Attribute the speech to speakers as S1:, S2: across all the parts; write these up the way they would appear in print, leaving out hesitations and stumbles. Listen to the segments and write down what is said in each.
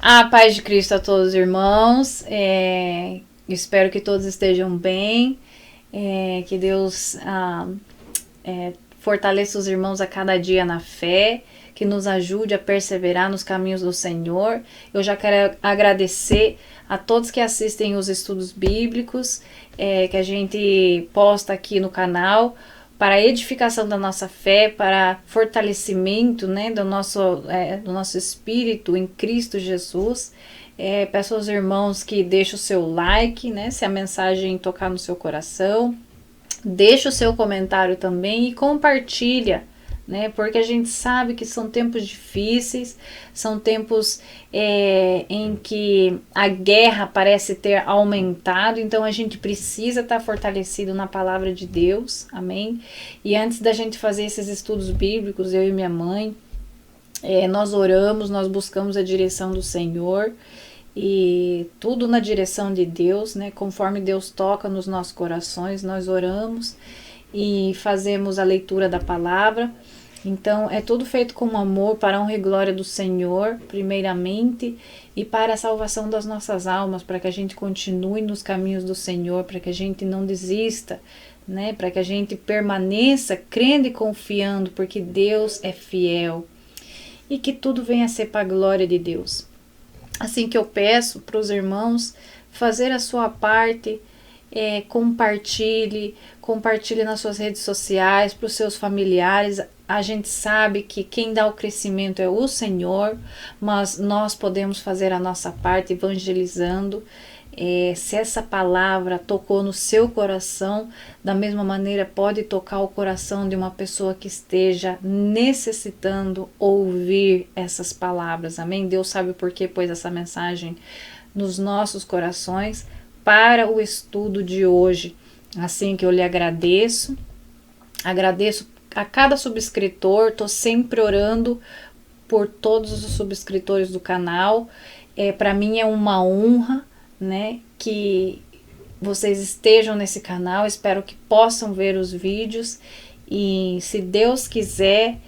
S1: A paz de Cristo a todos os irmãos. Espero que todos estejam bem. Que Deus fortaleça os irmãos a cada dia na fé, que nos ajude a perseverar nos caminhos do Senhor. Eu já quero agradecer a todos que assistem os estudos bíblicos que a gente posta aqui no canal, para a edificação da nossa fé, para fortalecimento, né, do nosso espírito em Cristo Jesus. Peço aos irmãos que deixem o seu like, né, se a mensagem tocar no seu coração. Deixe o seu comentário também e compartilha, né, porque a gente sabe que são tempos difíceis, são tempos em que a guerra parece ter aumentado, então a gente precisa estar fortalecido na palavra de Deus, amém? E antes da gente fazer esses estudos bíblicos, eu e minha mãe, nós oramos, nós buscamos a direção do Senhor, e tudo na direção de Deus, né? Conforme Deus toca nos nossos corações, nós oramos e fazemos a leitura da palavra. Então é tudo feito com amor, para a honra e glória do Senhor, primeiramente, e para a salvação das nossas almas, para que a gente continue nos caminhos do Senhor, para que a gente não desista, né? Para que a gente permaneça crendo e confiando, porque Deus é fiel, e que tudo venha a ser para a glória de Deus. Assim que eu peço para os irmãos fazer a sua parte, compartilhe nas suas redes sociais, para os seus familiares. A gente sabe que quem dá o crescimento é o Senhor, mas nós podemos fazer a nossa parte evangelizando. Se essa palavra tocou no seu coração, da mesma maneira pode tocar o coração de uma pessoa que esteja necessitando ouvir essas palavras, amém? Deus sabe por que pôs essa mensagem nos nossos corações para o estudo de hoje. Assim que eu lhe agradeço a cada subscritor, estou sempre orando por todos os subscritores do canal. Para mim é uma honra, né, que vocês estejam nesse canal. Espero que possam ver os vídeos e, se Deus quiser,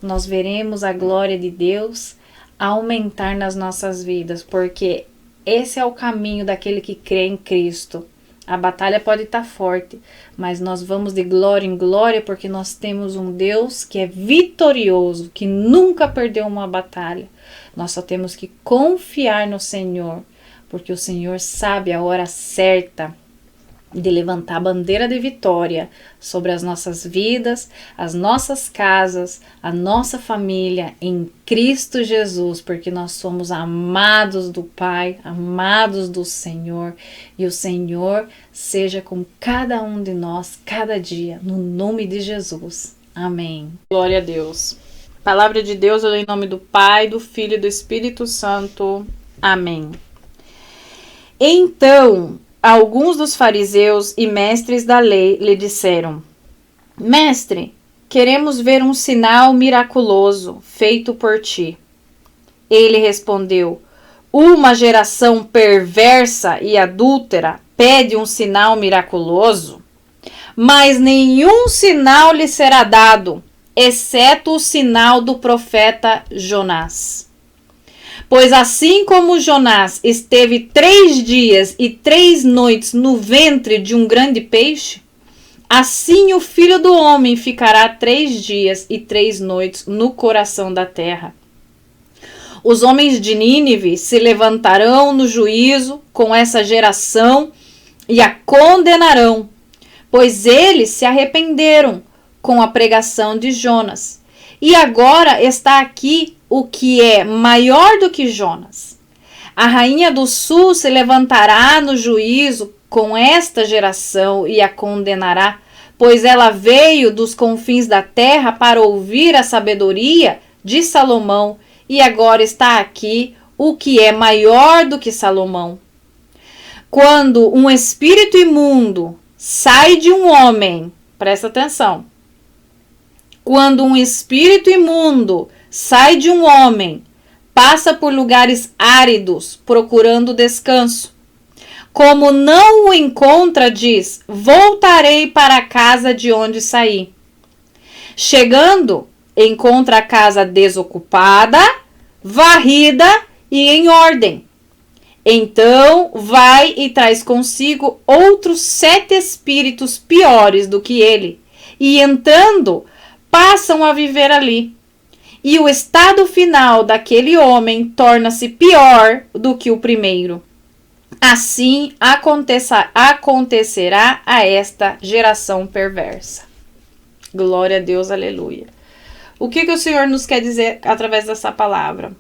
S1: nós veremos a glória de Deus aumentar nas nossas vidas, porque esse é o caminho daquele que crê em Cristo. A batalha pode estar forte, mas nós vamos de glória em glória, porque nós temos um Deus que é vitorioso, que nunca perdeu uma batalha. Nós só temos que confiar no Senhor, porque o Senhor sabe a hora certa de levantar a bandeira de vitória sobre as nossas vidas, as nossas casas, a nossa família em Cristo Jesus, porque nós somos amados do Pai, amados do Senhor, e o Senhor seja com cada um de nós, cada dia, no nome de Jesus. Amém. Glória a Deus. Palavra de Deus, eu leio em nome do Pai, do Filho e do Espírito Santo. Amém. Então, alguns dos fariseus e mestres da lei lhe disseram: Mestre, queremos ver um sinal miraculoso feito por ti. Ele respondeu: Uma geração perversa e adúltera pede um sinal miraculoso, mas nenhum sinal lhe será dado, exceto o sinal do profeta Jonás. Pois assim como Jonás esteve 3 dias e 3 noites no ventre de um grande peixe, assim o Filho do Homem ficará 3 dias e 3 noites no coração da terra. Os homens de Nínive se levantarão no juízo com essa geração e a condenarão, pois eles se arrependeram com a pregação de Jonas. E agora está aqui o que é maior do que Jonas. A rainha do sul se levantará no juízo com esta geração e a condenará, pois ela veio dos confins da terra para ouvir a sabedoria de Salomão, e agora está aqui o que é maior do que Salomão. Quando um espírito imundo sai de um homem, presta atenção, quando um espírito imundo sai de um homem, passa por lugares áridos, procurando descanso. Como não o encontra, diz: voltarei para a casa de onde saí. Chegando, encontra a casa desocupada, varrida e em ordem. Então vai e traz consigo outros 7 espíritos piores do que ele, e entrando, passam a viver ali. E o estado final daquele homem torna-se pior do que o primeiro. Assim acontecerá a esta geração perversa. Glória a Deus, aleluia. O que o Senhor nos quer dizer através dessa palavra?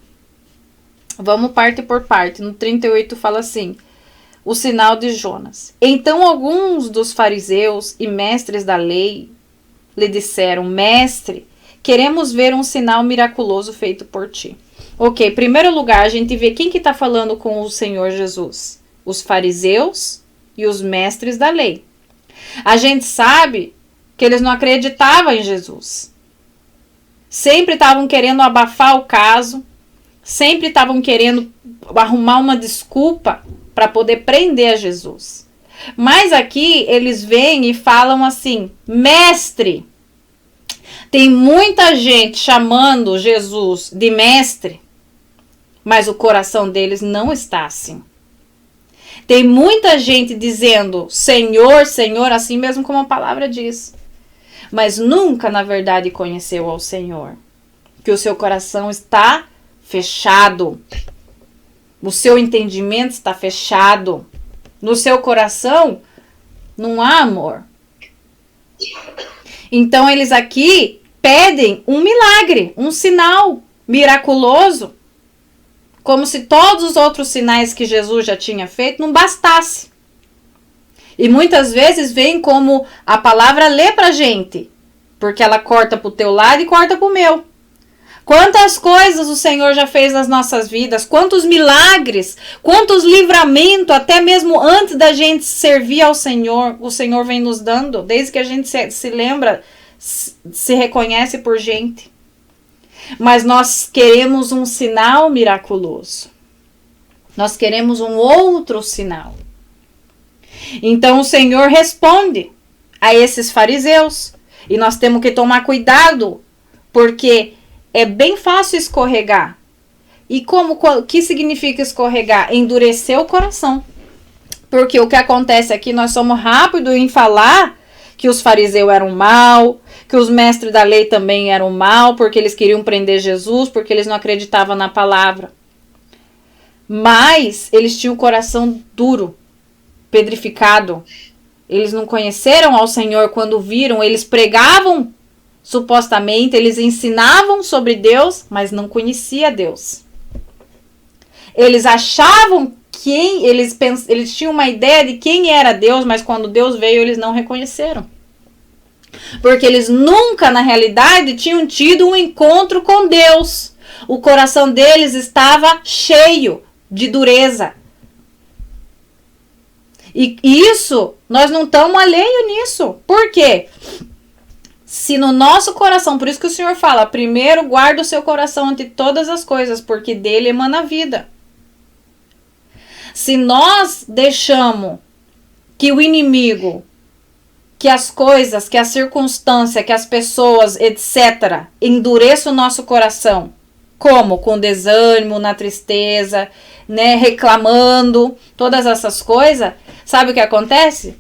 S1: Vamos parte por parte. No 38 fala assim: o sinal de Jonas. Então alguns dos fariseus e mestres da lei lhe disseram: Mestre, queremos ver um sinal miraculoso feito por ti. Ok, em primeiro lugar, a gente vê quem que está falando com o Senhor Jesus. Os fariseus e os mestres da lei. A gente sabe que eles não acreditavam em Jesus. Sempre estavam querendo abafar o caso. Sempre estavam querendo arrumar uma desculpa para poder prender a Jesus. Mas aqui eles vêm e falam assim: Mestre, tem muita gente chamando Jesus de mestre, mas o coração deles não está assim. Tem muita gente dizendo Senhor, Senhor, assim mesmo como a palavra diz, mas nunca na verdade conheceu ao Senhor, que o seu coração está fechado, o seu entendimento está fechado, no seu coração não há amor. Então eles aqui pedem um milagre, um sinal miraculoso, como se todos os outros sinais que Jesus já tinha feito não bastasse. E muitas vezes vem como a palavra lê pra gente, porque ela corta pro teu lado e corta pro meu. Quantas coisas o Senhor já fez nas nossas vidas, quantos milagres, quantos livramentos, até mesmo antes da gente servir ao Senhor, o Senhor vem nos dando, desde que a gente se lembra, se reconhece por gente. Mas nós queremos um sinal miraculoso. Nós queremos um outro sinal. Então o Senhor responde a esses fariseus. E nós temos que tomar cuidado, porque é bem fácil escorregar. E o que significa escorregar? Endurecer o coração. Porque o que acontece aqui, nós somos rápidos em falar que os fariseus eram mal, que os mestres da lei também eram mal, porque eles queriam prender Jesus, porque eles não acreditavam na palavra. Mas eles tinham o coração duro, pedrificado. Eles não conheceram ao Senhor quando viram, eles pregavam, supostamente, eles ensinavam sobre Deus, mas não conhecia Deus. Eles achavam eles tinham uma ideia de quem era Deus, mas quando Deus veio, eles não reconheceram. Porque eles nunca, na realidade, tinham tido um encontro com Deus. O coração deles estava cheio de dureza. E isso, nós não estamos alheios nisso. Por quê? Se no nosso coração, por isso que o Senhor fala, primeiro guarda o seu coração ante todas as coisas, porque dele emana a vida. Se nós deixamos que o inimigo, que as coisas, que a circunstância, que as pessoas, etc., endureça o nosso coração, como? Com desânimo, na tristeza, né, reclamando, todas essas coisas, sabe o que acontece?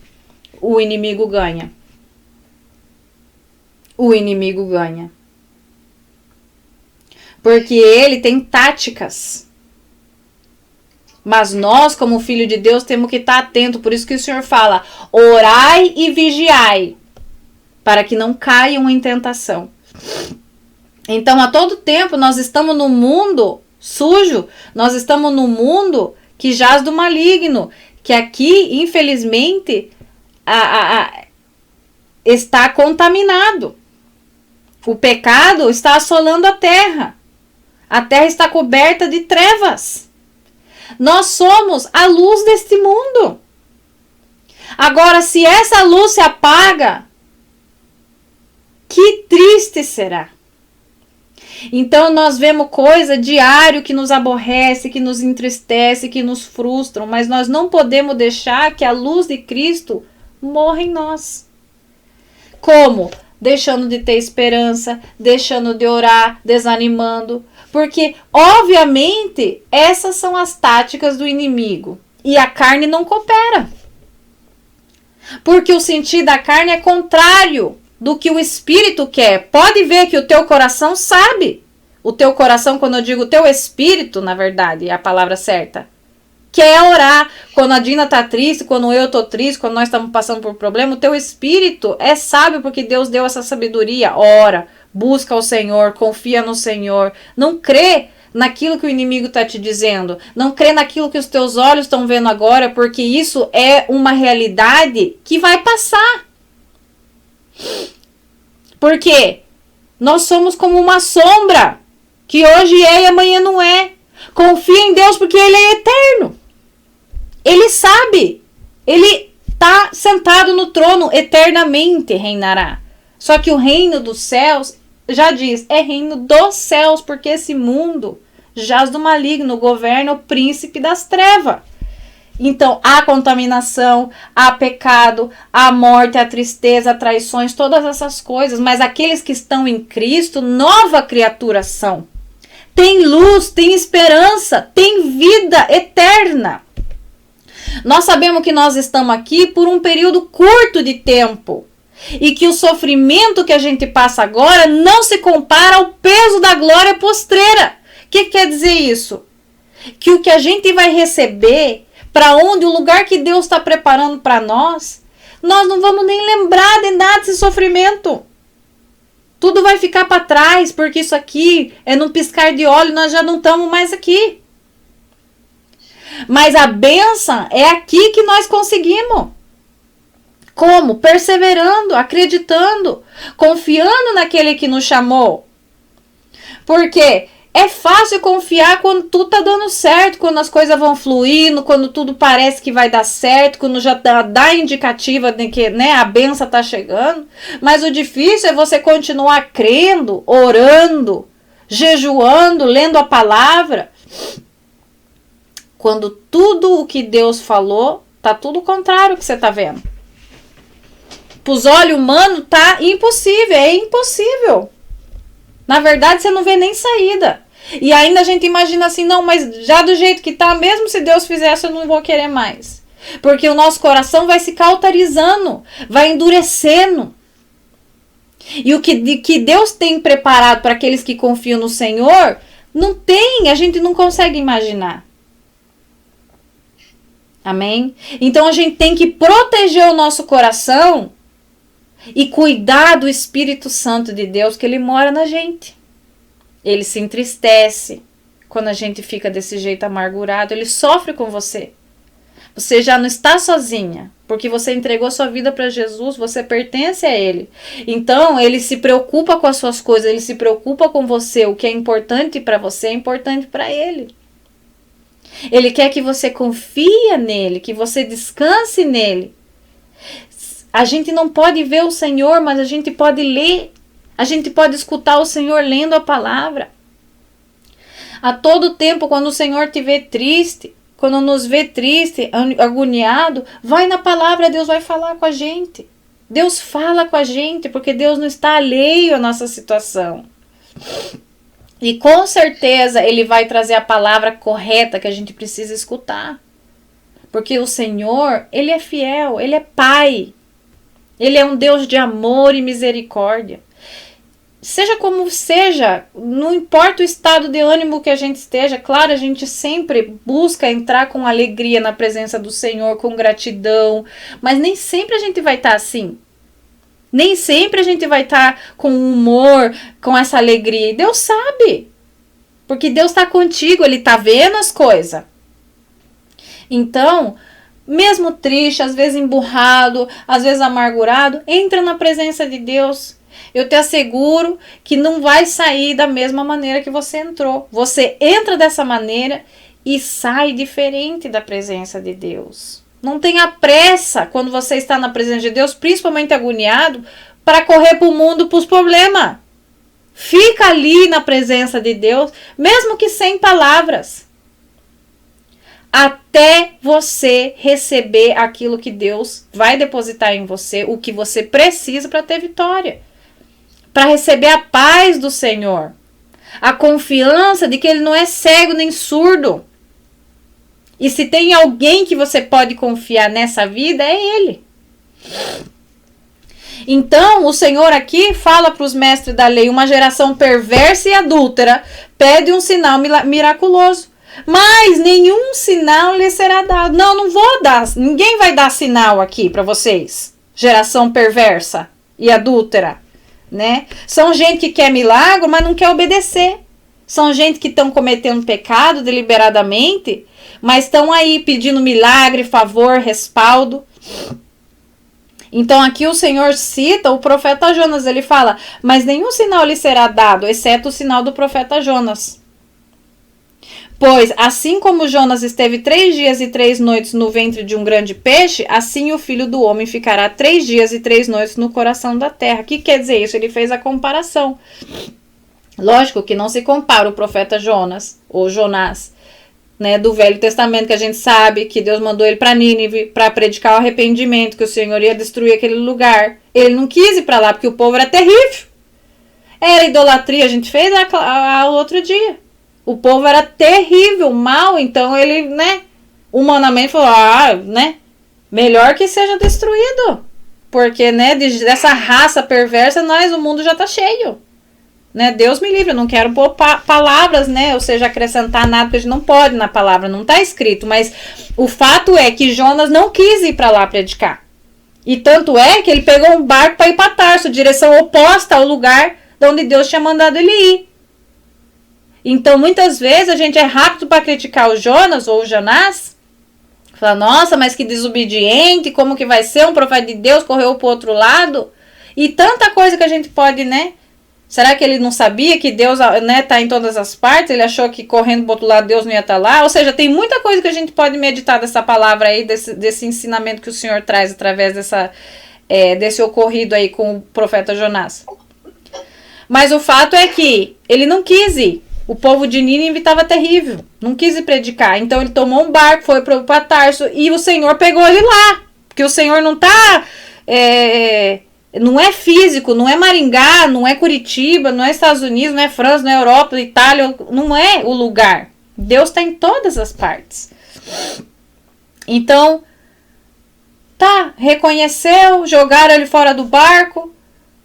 S1: O inimigo ganha. O inimigo ganha. Porque ele tem táticas. Mas nós, como filho de Deus, temos que estar atento. Por isso que o Senhor fala, orai e vigiai, para que não caiam em tentação. Então, a todo tempo, nós estamos no mundo sujo, nós estamos no mundo que jaz do maligno, que aqui, infelizmente, está contaminado. O pecado está assolando a terra. A terra está coberta de trevas. Nós somos a luz deste mundo. Agora, se essa luz se apaga, que triste será. Então, nós vemos coisa diário que nos aborrece, que nos entristece, que nos frustram, mas nós não podemos deixar que a luz de Cristo morra em nós. Como? deixando de ter esperança, deixando de orar, desanimando. Porque, obviamente, essas são as táticas do inimigo. E a carne não coopera. Porque o sentir da carne é contrário do que o espírito quer. Pode ver que o teu coração sabe. O teu coração, quando eu digo o teu espírito, na verdade, é a palavra certa, quer orar. Quando a Dina tá triste, quando eu tô triste, quando nós estamos passando por problema, o teu espírito é sábio porque Deus deu essa sabedoria. Ora, busca o Senhor, confia no Senhor. Não crê naquilo que o inimigo está te dizendo. Não crê naquilo que os teus olhos estão vendo agora, porque isso é uma realidade que vai passar. Porque nós somos como uma sombra, que hoje é e amanhã não é. Confia em Deus porque Ele é eterno. Ele sabe. Ele está sentado no trono, eternamente reinará. Só que o reino dos céus, já diz, é reino dos céus, porque esse mundo jaz do maligno, governa o príncipe das trevas. Então, há contaminação, há pecado, há morte, há tristeza, há traições, todas essas coisas. Mas aqueles que estão em Cristo, nova criatura são. Tem luz, tem esperança, tem vida eterna. Nós sabemos que nós estamos aqui por um período curto de tempo. E que o sofrimento que a gente passa agora não se compara ao peso da glória postreira. O que quer dizer isso? Que o que a gente vai receber, para onde, o lugar que Deus está preparando para nós não vamos nem lembrar de nada desse sofrimento. Tudo vai ficar para trás, porque isso aqui é num piscar de olho, nós já não estamos mais aqui. Mas a bênção é aqui que nós conseguimos. Como? Perseverando, acreditando, confiando naquele que nos chamou. Porque é fácil confiar quando tudo tá dando certo, quando as coisas vão fluindo, quando tudo parece que vai dar certo, quando já dá indicativa de que, né, a bênção tá chegando. Mas o difícil é você continuar crendo, orando, jejuando, lendo a palavra, quando tudo o que Deus falou tá tudo contrário que você tá vendo. Para os olhos humanos tá impossível, é impossível. Na verdade, você não vê nem saída. E ainda a gente imagina assim, não, mas já do jeito que tá, mesmo se Deus fizesse, eu não vou querer mais. Porque o nosso coração vai se cauterizando, vai endurecendo. E o que Deus tem preparado para aqueles que confiam no Senhor, não tem, a gente não consegue imaginar. Amém? Então a gente tem que proteger o nosso coração e cuidar do Espírito Santo de Deus, que ele mora na gente. Ele se entristece quando a gente fica desse jeito amargurado. Ele sofre com você. Você já não está sozinha, porque você entregou sua vida para Jesus, você pertence a Ele. Então, Ele se preocupa com as suas coisas, Ele se preocupa com você. O que é importante para você é importante para Ele. Ele quer que você confie nele, que você descanse nele. A gente não pode ver o Senhor, mas a gente pode ler. A gente pode escutar o Senhor lendo a palavra. A todo tempo, quando o Senhor te vê triste, quando nos vê triste, agoniado, vai na palavra, Deus vai falar com a gente. Deus fala com a gente, porque Deus não está alheio à nossa situação. E com certeza Ele vai trazer a palavra correta que a gente precisa escutar. Porque o Senhor, Ele é fiel, Ele é Pai. Ele é um Deus de amor e misericórdia. Seja como seja, não importa o estado de ânimo que a gente esteja, claro, a gente sempre busca entrar com alegria na presença do Senhor, com gratidão, mas nem sempre a gente vai estar assim. Nem sempre a gente vai estar com humor, com essa alegria. E Deus sabe, porque Deus está contigo, Ele está vendo as coisas. Então, mesmo triste, às vezes emburrado, às vezes amargurado, entra na presença de Deus. Eu te asseguro que não vai sair da mesma maneira que você entrou. Você entra dessa maneira e sai diferente da presença de Deus. Não tenha pressa quando você está na presença de Deus, principalmente agoniado, para correr para o mundo, para os problemas. Fica ali na presença de Deus, mesmo que sem palavras. Até você receber aquilo que Deus vai depositar em você, o que você precisa para ter vitória. para receber a paz do Senhor. A confiança de que Ele não é cego nem surdo. E se tem alguém que você pode confiar nessa vida, é Ele. Então, o Senhor aqui fala para os mestres da lei, uma geração perversa e adúltera pede um sinal miraculoso. Mas nenhum sinal lhe será dado. Não vou dar. Ninguém vai dar sinal aqui para vocês. Geração perversa e adúltera. Né? São gente que quer milagre, mas não quer obedecer. São gente que estão cometendo pecado deliberadamente, mas estão aí pedindo milagre, favor, respaldo. Então aqui o Senhor cita o profeta Jonas. Ele fala, mas nenhum sinal lhe será dado, exceto o sinal do profeta Jonas. Pois, assim como Jonas esteve 3 dias e 3 noites no ventre de um grande peixe, assim o Filho do Homem ficará 3 dias e 3 noites no coração da terra. O que quer dizer isso? Ele fez a comparação. Lógico que não se compara o profeta Jonas, ou Jonás, né, do Velho Testamento, que a gente sabe que Deus mandou ele para Nínive para predicar o arrependimento, que o Senhor ia destruir aquele lugar. Ele não quis ir para lá, porque o povo era terrível. Era idolatria, a gente fez o outro dia. O povo era terrível, mal, então ele, né, humanamente falou, melhor que seja destruído. Porque, né, dessa raça perversa, o mundo já tá cheio. Né, Deus me livre, eu não quero pôr palavras, né, ou seja, acrescentar nada, porque a gente não pode na palavra, não tá escrito. Mas o fato é que Jonas não quis ir para lá predicar. E tanto é que ele pegou um barco para ir para Tarso, direção oposta ao lugar de onde Deus tinha mandado ele ir. Então, muitas vezes, a gente é rápido para criticar o Jonas ou o Jonás. Fala, nossa, mas que desobediente, como que vai ser um profeta de Deus, correu para o outro lado. E tanta coisa que a gente pode, né? Será que ele não sabia que Deus, né, tá em todas as partes? Ele achou que correndo para o outro lado Deus não ia estar lá? Ou seja, tem muita coisa que a gente pode meditar dessa palavra aí, desse ensinamento que o Senhor traz através desse ocorrido aí com o profeta Jonás. Mas o fato é que ele não quis ir. O povo de Nínive estava terrível, não quis ir predicar. Então ele tomou um barco, foi para Tarso e o Senhor pegou ele lá. Porque o Senhor não tá... não é físico, não é Maringá, não é Curitiba, não é Estados Unidos, não é França, não é Europa, Itália, não é o lugar. Deus está em todas as partes. Então, reconheceu, jogaram ele fora do barco.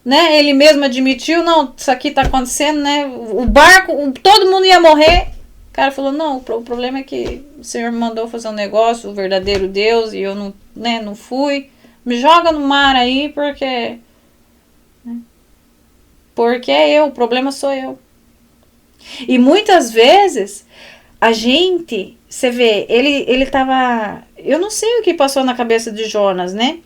S1: Né? Ele mesmo admitiu, não, isso aqui tá acontecendo, né? O barco, todo mundo ia morrer. O cara falou, não, o problema é que o Senhor me mandou fazer um negócio, o verdadeiro Deus, e eu não fui. Me joga no mar aí, porque... Né? Porque o problema sou eu. E muitas vezes, a gente, você vê, ele tava... Eu não sei o que passou na cabeça de Jonas, né?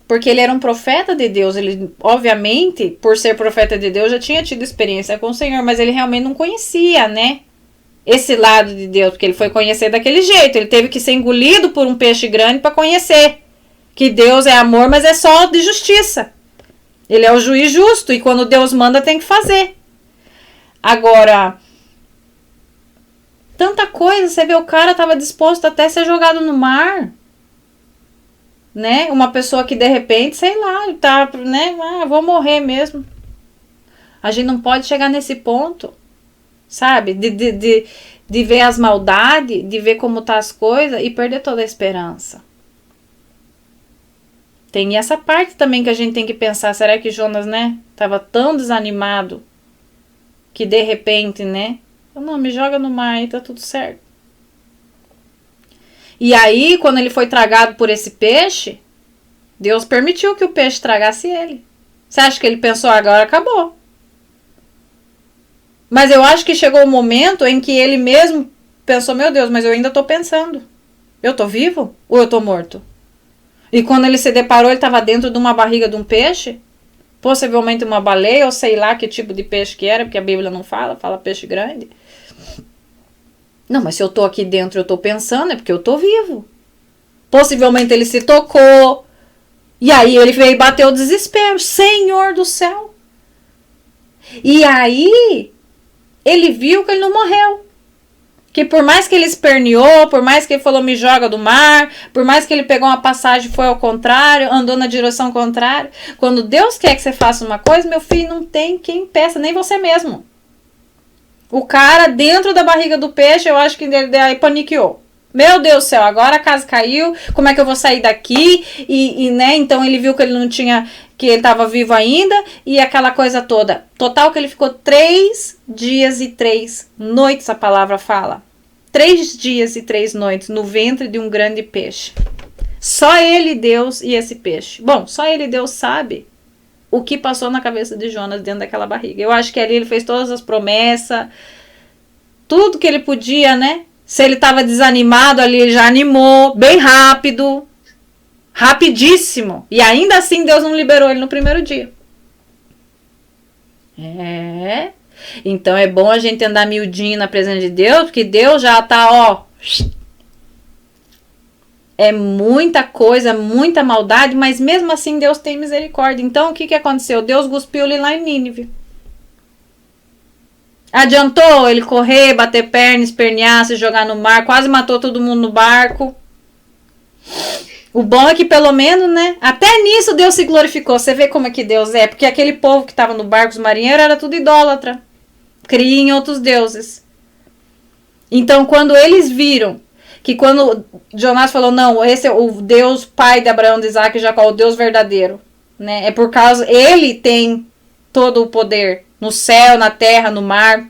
S1: Porque ele era um profeta de Deus, ele, obviamente, por ser profeta de Deus, já tinha tido experiência com o Senhor, mas ele realmente não conhecia, né, esse lado de Deus, porque ele foi conhecer daquele jeito, ele teve que ser engolido por um peixe grande para conhecer que Deus é amor, mas é só de justiça. Ele é o juiz justo, e quando Deus manda, tem que fazer. Agora, tanta coisa, você vê, o cara estava disposto até a ser jogado no mar, né? Uma pessoa que de repente, sei lá, tá, né? Vou morrer mesmo. A gente não pode chegar nesse ponto, sabe? De ver as maldades, de ver como tá as coisas e perder toda a esperança. Tem essa parte também que a gente tem que pensar, será que Jonas, né, tava tão desanimado que de repente, né, não, me joga no mar e tá tudo certo. E aí, quando ele foi tragado por esse peixe, Deus permitiu que o peixe tragasse ele. Você acha que ele pensou, agora acabou? Mas eu acho que chegou o momento em que ele mesmo pensou, meu Deus, mas eu ainda tô pensando. Eu tô vivo ou eu tô morto? E quando ele se deparou, ele estava dentro de uma barriga de um peixe, possivelmente uma baleia, ou sei lá que tipo de peixe que era, porque a Bíblia não fala peixe grande. Não, mas se eu tô aqui dentro, eu tô pensando, é porque eu tô vivo. Possivelmente ele se tocou, e aí ele veio e bateu o desespero, Senhor do céu. E aí, ele viu que ele não morreu, Que por mais que ele esperneou, por mais que ele falou me joga do mar, por mais que ele pegou uma passagem e foi ao contrário, andou na direção contrária, quando Deus quer que você faça uma coisa, meu filho, não tem quem impeça, nem você mesmo. O cara dentro da barriga do peixe, eu acho que ele aí paniqueou. Meu Deus do céu, agora a casa caiu, como é que eu vou sair daqui? Né, então ele viu que ele não tinha, que ele estava vivo ainda, e aquela coisa toda. Total que ele ficou 3 dias e 3 noites, a palavra fala. 3 dias e 3 noites no ventre de um grande peixe. Só ele, Deus e esse peixe. Bom, só ele, Deus, sabe o que passou na cabeça de Jonas dentro daquela barriga. Eu acho que ali ele fez todas as promessas, tudo que ele podia, né? Se ele estava desanimado ali, ele já animou, bem rápido, rapidíssimo. E ainda assim Deus não liberou ele no primeiro dia. Então é bom a gente andar miudinho na presença de Deus, porque Deus já tá, ó. É muita coisa, muita maldade, mas mesmo assim Deus tem misericórdia. Então o que aconteceu? Deus cuspiu-lhe lá em Nínive. Adiantou ele correr, bater perna, espernear, se jogar no mar, quase matou todo mundo no barco. O bom é que pelo menos, né, até nisso Deus se glorificou. Você vê como é que Deus é, porque aquele povo que estava no barco, os marinheiros, era tudo idólatra. Cria em outros deuses. Então quando eles viram que quando Jonás falou, não, esse é o Deus pai de Abraão, de Isaac e Jacó, o Deus verdadeiro, né? É por causa, ele tem todo o poder no céu, na terra, no mar.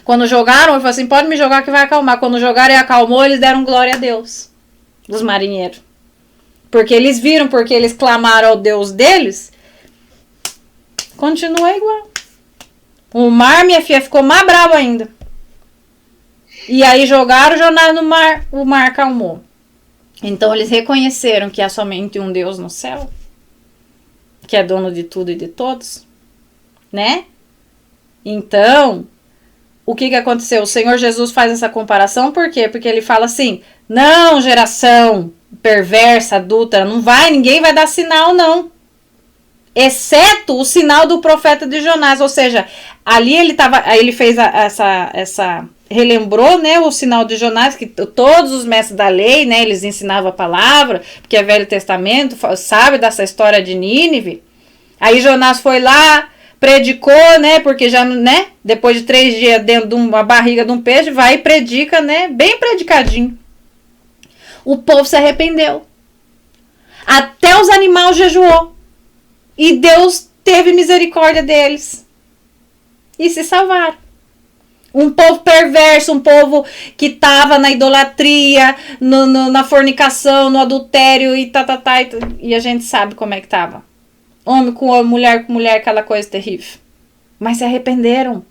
S1: Quando jogaram, ele falou assim, pode me jogar que vai acalmar. Quando jogaram e acalmou, eles deram glória a Deus, os marinheiros. Porque eles viram, porque eles clamaram ao Deus deles, continua igual. O mar, minha filha, ficou mais bravo ainda. E aí jogaram Jonás no mar, o mar acalmou. Então eles reconheceram que há somente um Deus no céu, que é dono de tudo e de todos, né? Então, o que aconteceu? O Senhor Jesus faz essa comparação, por quê? Porque ele fala assim, não, geração perversa, adúltera, ninguém vai dar sinal, não. Exceto o sinal do profeta de Jonás, ou seja, ali ele fez relembrou, né, o sinal de Jonás, que todos os mestres da lei, né, eles ensinavam a palavra, porque é Velho Testamento, sabe dessa história de Nínive. Aí Jonás foi lá, predicou, né, porque já, né, depois de 3 dias dentro de uma barriga de um peixe, vai e predica, né, bem predicadinho. O povo se arrependeu. Até os animais jejuou. E Deus teve misericórdia deles. E se salvaram. Um povo perverso, um povo que estava na idolatria, na fornicação, no adultério e e a gente sabe como é que estava. Homem com homem, com mulher, aquela coisa terrível. Mas se arrependeram.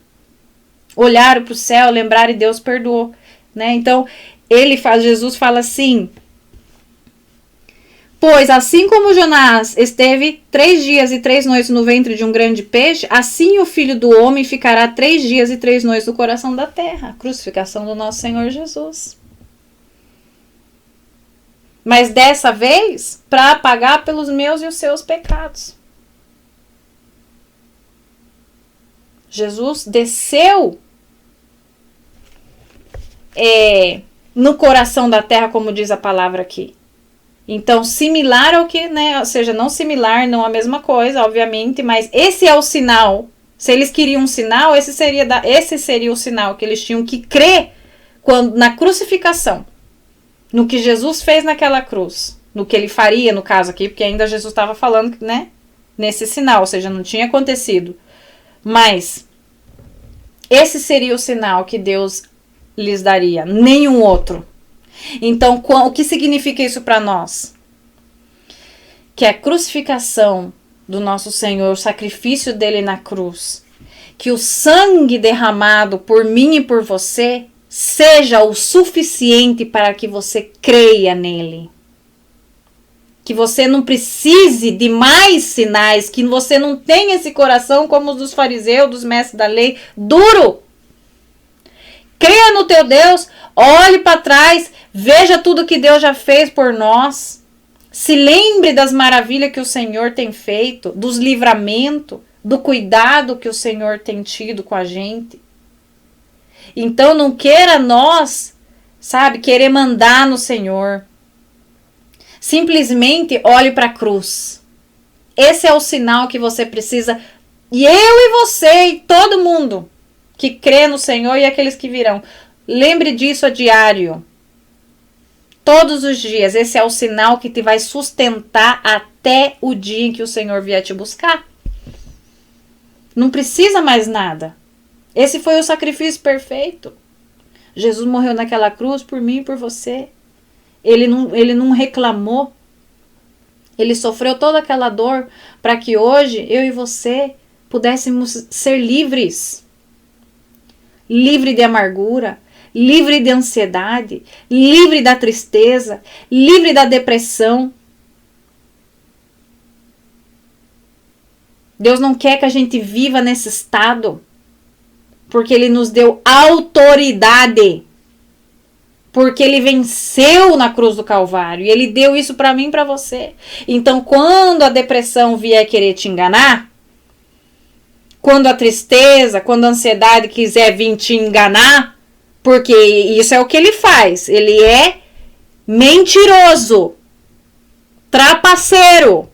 S1: Olharam para o céu, lembraram e Deus perdoou. Né? Então, Jesus fala assim, pois assim como Jonás esteve 3 dias e 3 noites no ventre de um grande peixe, assim o Filho do Homem ficará 3 dias e 3 noites no coração da terra. A crucificação do nosso Senhor Jesus. Mas dessa vez, para pagar pelos meus e os seus pecados. Jesus desceu no coração da terra, como diz a palavra aqui. Então, similar ao que, né? Ou seja, não similar, não a mesma coisa, obviamente, mas esse é o sinal. Se eles queriam um sinal, esse seria o sinal que eles tinham que crer na crucificação, no que Jesus fez naquela cruz, no que ele faria, no caso aqui, porque ainda Jesus estava falando, né? Nesse sinal, ou seja, não tinha acontecido. Mas esse seria o sinal que Deus lhes daria, nenhum outro. Então, o que significa isso para nós? Que a crucificação do nosso Senhor, o sacrifício dele na cruz, que o sangue derramado por mim e por você seja o suficiente para que você creia nele. Que você não precise de mais sinais, que você não tenha esse coração como os dos fariseus, dos mestres da lei, duro. Creia no teu Deus, olhe para trás, veja tudo que Deus já fez por nós. Se lembre das maravilhas que o Senhor tem feito, dos livramentos, do cuidado que o Senhor tem tido com a gente. Então não queira nós, sabe, querer mandar no Senhor. Simplesmente olhe para a cruz. Esse é o sinal que você precisa. E eu e você e todo mundo que crê no Senhor e aqueles que virão. Lembre disso a diário. Todos os dias. Esse é o sinal que te vai sustentar até o dia em que o Senhor vier te buscar. Não precisa mais nada. Esse foi o sacrifício perfeito. Jesus morreu naquela cruz por mim e por você. Ele não reclamou. Ele sofreu toda aquela dor para que hoje eu e você pudéssemos ser livres. Livre de amargura, livre de ansiedade, livre da tristeza, livre da depressão. Deus não quer que a gente viva nesse estado, porque Ele nos deu autoridade, porque Ele venceu na cruz do Calvário, e Ele deu isso para mim e para você. Então, quando a depressão vier querer te enganar, quando a tristeza, quando a ansiedade quiser vir te enganar, porque isso é o que ele faz. Ele é mentiroso, trapaceiro.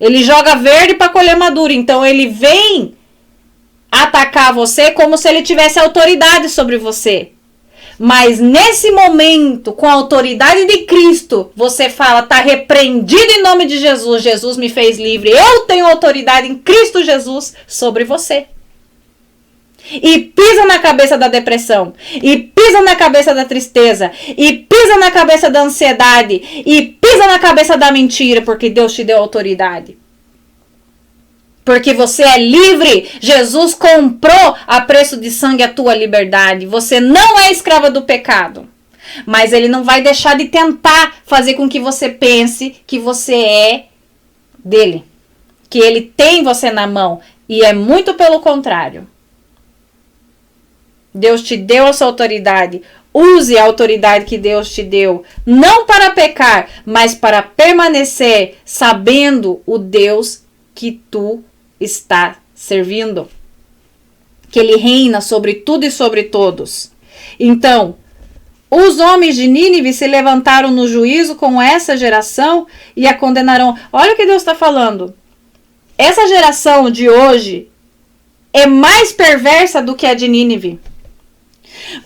S1: Ele joga verde para colher maduro. Então ele vem atacar você como se ele tivesse autoridade sobre você. Mas nesse momento, com a autoridade de Cristo, você fala, tá repreendido em nome de Jesus. Jesus me fez livre. Eu tenho autoridade em Cristo Jesus sobre você. E pisa na cabeça da depressão, e pisa na cabeça da tristeza, e pisa na cabeça da ansiedade, e pisa na cabeça da mentira, porque Deus te deu autoridade. Porque você é livre. Jesus comprou a preço de sangue a tua liberdade. Você não é escrava do pecado. Mas Ele não vai deixar de tentar fazer com que você pense que você é dele. Que Ele tem você na mão. E é muito pelo contrário. Deus te deu essa autoridade. Use a autoridade que Deus te deu. Não para pecar, mas para permanecer sabendo o Deus que tu está servindo, que Ele reina sobre tudo e sobre todos. Então, os homens de Nínive se levantaram no juízo com essa geração e a condenarão. Olha o que Deus está falando. Essa geração de hoje é mais perversa do que a de Nínive,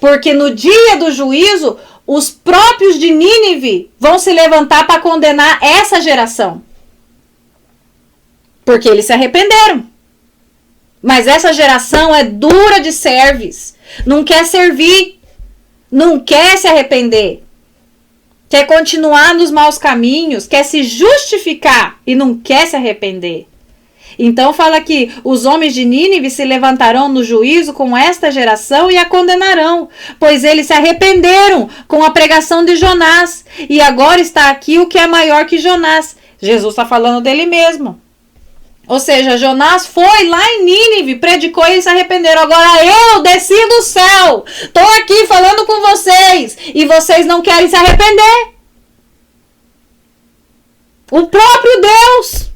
S1: porque no dia do juízo, os próprios de Nínive vão se levantar para condenar essa geração. Porque eles se arrependeram. Mas essa geração é dura de cerviz. Não quer servir. Não quer se arrepender. Quer continuar nos maus caminhos. Quer se justificar. E não quer se arrepender. Então fala aqui. Os homens de Nínive se levantarão no juízo com esta geração e a condenarão. Pois eles se arrependeram com a pregação de Jonás. E agora está aqui o que é maior que Jonás. Jesus está falando dele mesmo. Ou seja, Jonás foi lá em Nínive, predicou e eles se arrependeram. Agora eu desci do céu, estou aqui falando com vocês e vocês não querem se arrepender. O próprio Deus.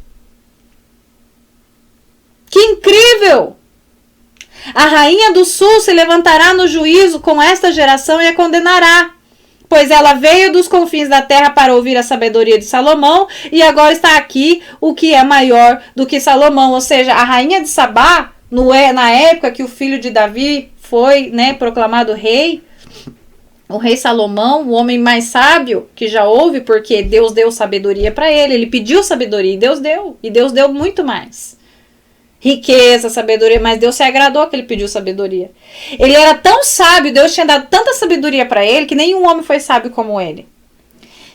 S1: Que incrível! A rainha do sul se levantará no juízo com esta geração e a condenará. Pois ela veio dos confins da terra para ouvir a sabedoria de Salomão, e agora está aqui o que é maior do que Salomão. Ou seja, a rainha de Sabá, na época que o filho de Davi foi, proclamado rei, o rei Salomão, o homem mais sábio que já houve, porque Deus deu sabedoria para ele. Ele pediu sabedoria e Deus deu muito mais. Riqueza, sabedoria, mas Deus se agradou que ele pediu sabedoria. Ele era tão sábio, Deus tinha dado tanta sabedoria para ele, que nenhum homem foi sábio como ele.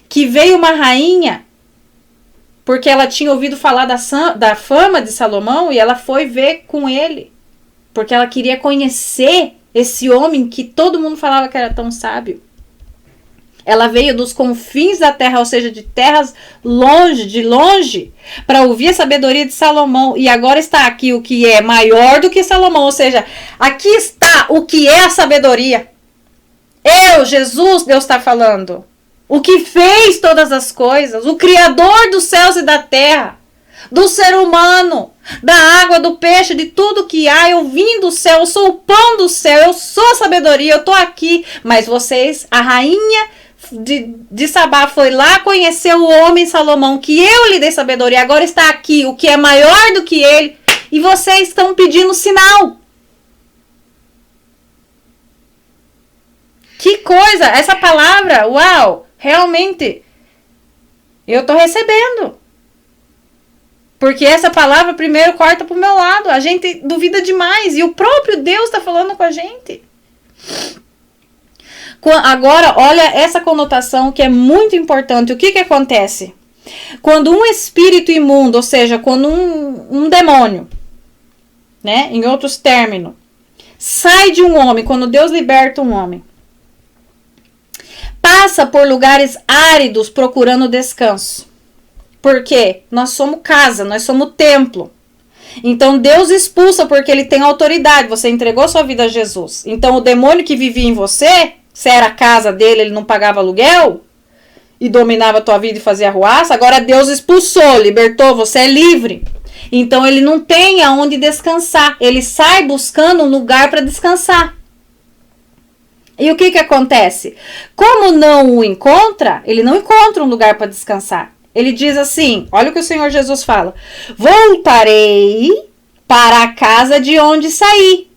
S1: Que veio uma rainha, porque ela tinha ouvido falar da fama de Salomão, e ela foi ver com ele, porque ela queria conhecer esse homem que todo mundo falava que era tão sábio. Ela veio dos confins da terra, ou seja, de terras de longe, para ouvir a sabedoria de Salomão. E agora está aqui o que é maior do que Salomão. Ou seja, aqui está o que é a sabedoria. Jesus, Deus está falando. O que fez todas as coisas. O Criador dos céus e da terra. do ser humano, da água, do peixe, de tudo que há. Eu vim do céu, eu sou o pão do céu, eu sou a sabedoria, eu tô aqui. Mas vocês, a rainha de Sabá foi lá conhecer o homem Salomão, que eu lhe dei sabedoria, agora está aqui, o que é maior do que ele, e vocês estão pedindo sinal. Que coisa, essa palavra, uau, realmente, eu tô recebendo. Porque essa palavra primeiro corta pro meu lado. A gente duvida demais. E o próprio Deus está falando com a gente. Agora, olha essa conotação que é muito importante. O que acontece? Quando um espírito imundo, ou seja, quando um demônio, né, em outros términos, sai de um homem, quando Deus liberta um homem, passa por lugares áridos procurando descanso. Porque nós somos casa, nós somos templo. Então Deus expulsa porque ele tem autoridade. Você entregou sua vida a Jesus. Então o demônio que vivia em você, se era a casa dele, ele não pagava aluguel e dominava a tua vida e fazia arruaça. Agora Deus expulsou, libertou, você é livre. Então ele não tem aonde descansar. Ele sai buscando um lugar para descansar. E o que acontece? Como não o encontra, ele não encontra um lugar para descansar. Ele diz assim, olha o que o Senhor Jesus fala. Voltarei para a casa de onde saí.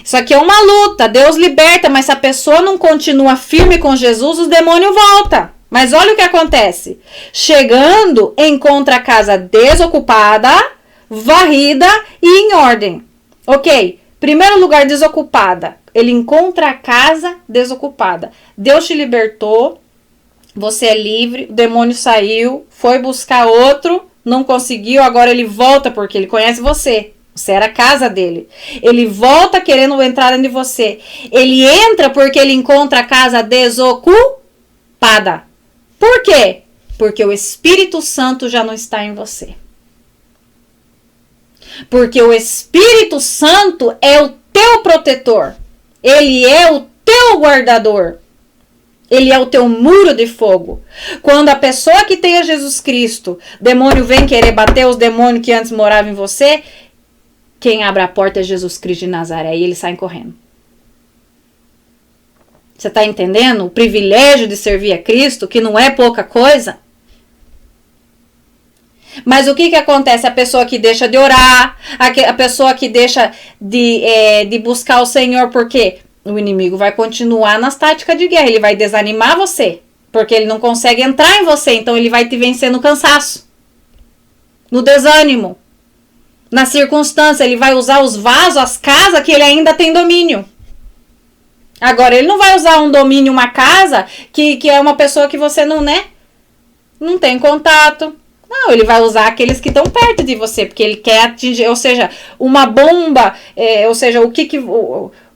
S1: Isso aqui é uma luta. Deus liberta, mas se a pessoa não continua firme com Jesus, o demônio volta. Mas olha o que acontece. Chegando, encontra a casa desocupada, varrida e em ordem. Ok, primeiro lugar, desocupada. Ele encontra a casa desocupada. Deus te libertou. Você é livre, o demônio saiu, foi buscar outro, não conseguiu, agora ele volta porque ele conhece você. Você era a casa dele. Ele volta querendo entrar dentro de você. Ele entra porque ele encontra a casa desocupada. Por quê? Porque o Espírito Santo já não está em você. Porque o Espírito Santo é o teu protetor. Ele é o teu guardador. Ele é o teu muro de fogo. Quando a pessoa que tem a Jesus Cristo, demônio vem querer bater os demônios que antes moravam em você, quem abre a porta é Jesus Cristo de Nazaré e eles saem correndo. Você está entendendo? O privilégio de servir a Cristo, que não é pouca coisa. Mas o que acontece? A pessoa que deixa de orar, a pessoa que deixa de buscar o Senhor, por quê? O inimigo vai continuar nas táticas de guerra. Ele vai desanimar você. Porque ele não consegue entrar em você. Então ele vai te vencer no cansaço. No desânimo. Na circunstância. Ele vai usar os vasos, as casas que ele ainda tem domínio. Agora ele não vai usar um domínio, uma casa que é uma pessoa que você não, né? Não tem contato. Não, ele vai usar aqueles que estão perto de você. Porque ele quer atingir. Ou seja, uma bomba. Ou seja,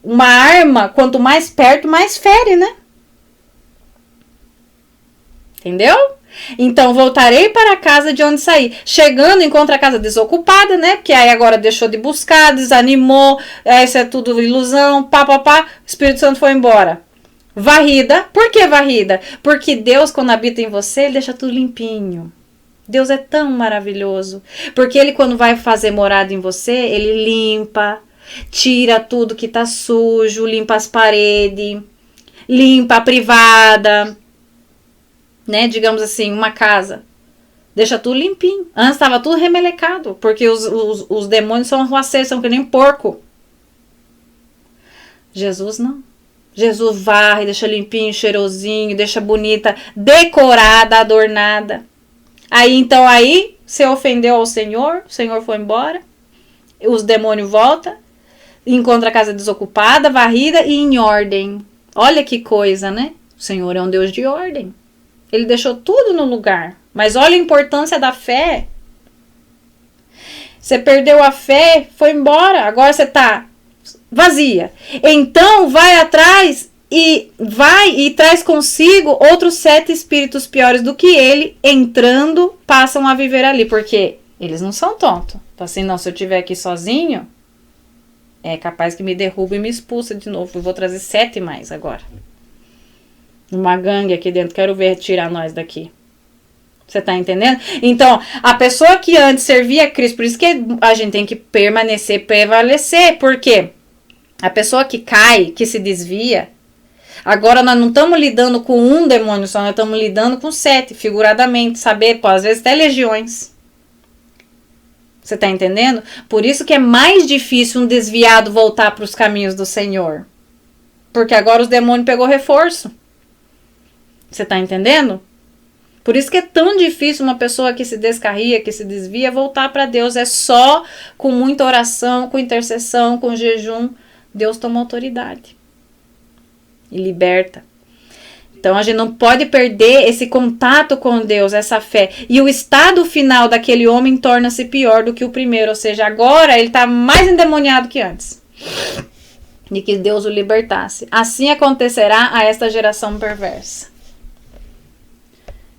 S1: uma arma, quanto mais perto, mais fere, né? Entendeu? Então, voltarei para a casa de onde saí. Chegando, encontra a casa desocupada, né? Porque aí agora deixou de buscar, desanimou. Isso é tudo ilusão, O Espírito Santo foi embora. Varrida. Por que varrida? Porque Deus, quando habita em você, ele deixa tudo limpinho. Deus é tão maravilhoso. Porque ele, quando vai fazer morada em você, ele limpa. Tira tudo que tá sujo, limpa as paredes, limpa a privada, né? Digamos assim, uma casa. Deixa tudo limpinho. Antes estava tudo remelecado, porque os demônios são arruaceiros, são que nem porco. Jesus não. Jesus varre, deixa limpinho, cheirosinho, deixa bonita, decorada, adornada. Aí você ofendeu ao Senhor, o Senhor foi embora, os demônios voltam. Encontra a casa desocupada, varrida e em ordem. Olha que coisa, né? O Senhor é um Deus de ordem. Ele deixou tudo no lugar. Mas olha a importância da fé. Você perdeu a fé, foi embora. Agora você está vazia. Então vai atrás e traz consigo outros 7 espíritos piores do que ele, entrando, passam a viver ali. Porque eles não são tontos. Então assim, não, se eu estiver aqui sozinho, é capaz que me derruba e me expulsa de novo. Eu vou trazer 7 mais agora. Uma gangue aqui dentro. Quero ver tirar nós daqui. Você tá entendendo? Então, a pessoa que antes servia a Cristo, por isso que a gente tem que permanecer, prevalecer, porque a pessoa que cai, que se desvia, agora nós não estamos lidando com um demônio só, nós estamos lidando com 7, figuradamente, saber, pô, às vezes até legiões. Você tá entendendo? Por isso que é mais difícil um desviado voltar para os caminhos do Senhor. Porque agora os demônios pegou reforço. Você tá entendendo? Por isso que é tão difícil uma pessoa que se descarria, que se desvia, voltar para Deus. É só com muita oração, com intercessão, com jejum. Deus toma autoridade. E liberta. Então, a gente não pode perder esse contato com Deus, essa fé. E o estado final daquele homem torna-se pior do que o primeiro. Ou seja, agora ele está mais endemoniado que antes. E que Deus o libertasse. Assim acontecerá a esta geração perversa.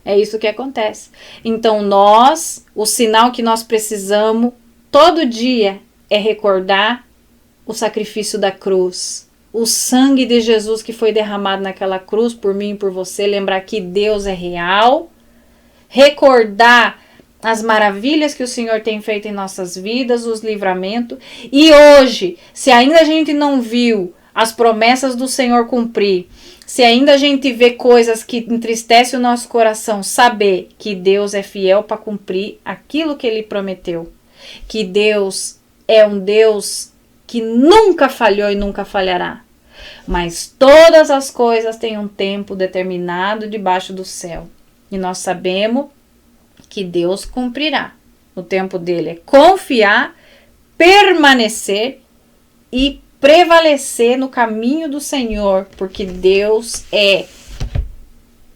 S1: É isso que acontece. Então, o sinal que nós precisamos todo dia é recordar o sacrifício da cruz. O sangue de Jesus que foi derramado naquela cruz por mim e por você. Lembrar que Deus é real. Recordar as maravilhas que o Senhor tem feito em nossas vidas, os livramentos. E hoje, se ainda a gente não viu as promessas do Senhor cumprir, se ainda a gente vê coisas que entristecem o nosso coração, saber que Deus é fiel para cumprir aquilo que Ele prometeu. Que Deus é um Deus que nunca falhou e nunca falhará. Mas todas as coisas têm um tempo determinado debaixo do céu. E nós sabemos que Deus cumprirá. O tempo dele é confiar, permanecer e prevalecer no caminho do Senhor, porque Deus é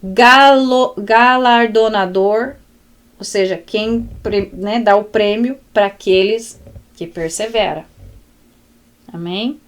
S1: galardonador, ou seja, quem dá o prêmio para aqueles que perseveram. Amém?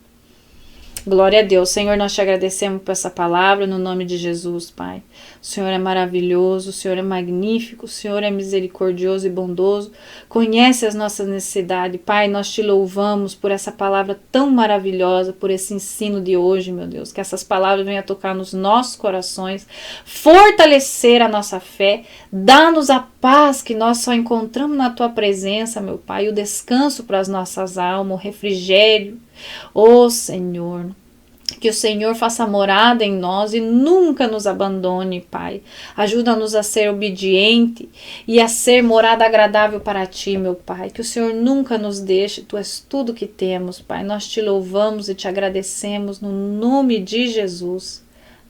S1: Glória a Deus. Senhor, nós te agradecemos por essa palavra no nome de Jesus, Pai. O Senhor é maravilhoso, o Senhor é magnífico, o Senhor é misericordioso e bondoso. Conhece as nossas necessidades, Pai. Nós te louvamos por essa palavra tão maravilhosa, por esse ensino de hoje, meu Deus. Que essas palavras venham a tocar nos nossos corações, fortalecer a nossa fé, dá-nos a paz que nós só encontramos na Tua presença, meu Pai, o descanso para as nossas almas, o refrigério. Ó Senhor, que o Senhor faça morada em nós e nunca nos abandone, Pai. Ajuda-nos a ser obediente e a ser morada agradável para Ti, meu Pai. Que o Senhor nunca nos deixe, Tu és tudo que temos, Pai. Nós Te louvamos e Te agradecemos no nome de Jesus.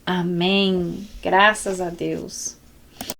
S1: Amém. Graças a Deus.